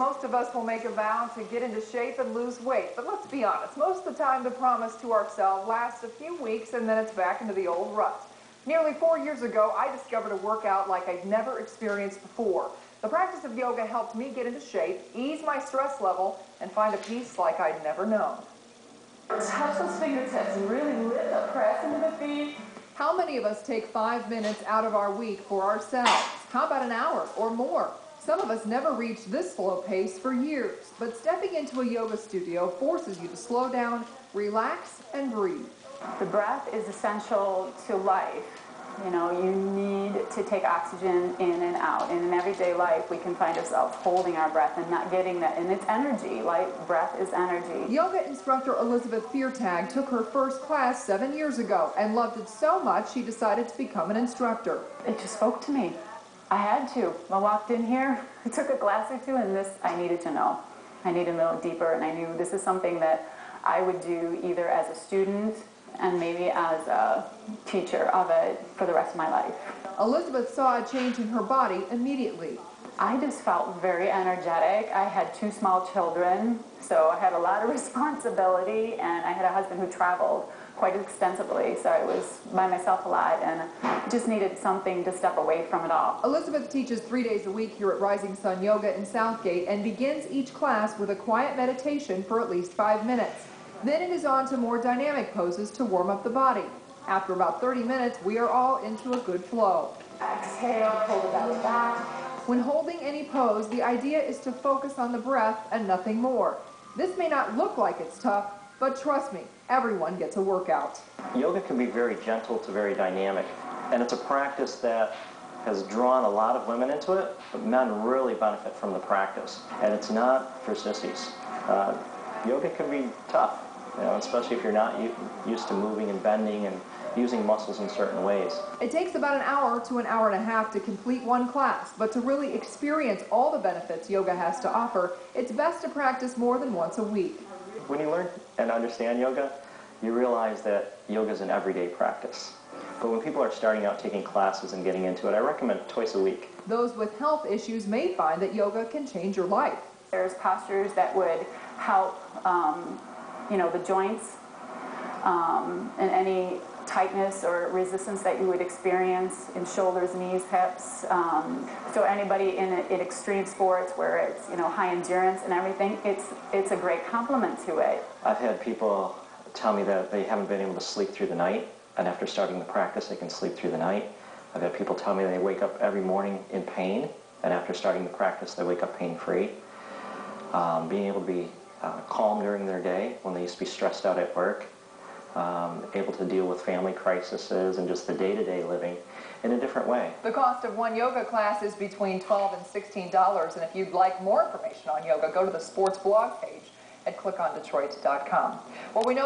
most of us will make a vow to get into shape and lose weight. But let's be honest, most of the time the promise to ourselves lasts a few weeks and then it's back into the old rut. Nearly 4 years ago, I discovered a workout like I'd never experienced before. The practice of yoga helped me get into shape, ease my stress level, and find a peace like I'd never known. Touch those fingertips and really lift the press into the feet. How many of us take 5 minutes out of our week for ourselves? How about an hour or more? Some of us never reached this slow pace for years, but stepping into a yoga studio forces you to slow down, relax, and breathe. The breath is essential to life. You know, you need to take oxygen in and out. And in everyday life, we can find ourselves holding our breath and not getting that. And it's energy. Like, breath is energy. Yoga instructor Elizabeth Feartag took her first class 7 years ago and loved it so much she decided to become an instructor. It just spoke to me. I had to. I walked in here, I took a class or two, and this I needed to know. I needed to know deeper, and I knew this is something that I would do either as a student and maybe as a teacher of it for the rest of my life. Elizabeth saw a change in her body immediately. I just felt very energetic. I had 2 small children, so I had a lot of responsibility, and I had a husband who traveled quite extensively, so I was by myself a lot and just needed something to step away from it all. Elizabeth teaches 3 days a week here at Rising Sun Yoga in Southgate and begins each class with a quiet meditation for at least 5 minutes. Then it is on to more dynamic poses to warm up the body. After about 30 minutes, we are all into a good flow. Exhale, pull the belly back. When holding any pose, the idea is to focus on the breath and nothing more. This may not look like it's tough, but trust me, everyone gets a workout. Yoga can be very gentle to very dynamic, and it's a practice that has drawn a lot of women into it, but men really benefit from the practice, and it's not for sissies. Yoga can be tough, you know, especially if you're not used to moving and bending and using muscles in certain ways. It takes about an hour to an hour and a half to complete one class, but to really experience all the benefits yoga has to offer, it's best to practice more than once a week. When you learn and understand yoga, you realize that yoga is an everyday practice. But when people are starting out taking classes and getting into it, I recommend twice a week. Those with health issues may find that yoga can change your life. There's postures that would help, you know, the joints and any tightness or resistance that you would experience in shoulders, knees, hips. So anybody in extreme sports where it's, you know, high endurance and everything, it's a great complement to it. I've had people tell me that they haven't been able to sleep through the night, and after starting the practice they can sleep through the night. I've had people tell me they wake up every morning in pain, and after starting the practice they wake up pain-free. Being able to be calm during their day when they used to be stressed out at work. Able to deal with family crises and just the day-to-day living in a different way. The cost of one yoga class is between $12 and $16, and if you'd like more information on yoga, go to the sports blog page at clickondetroit.com. Well, we know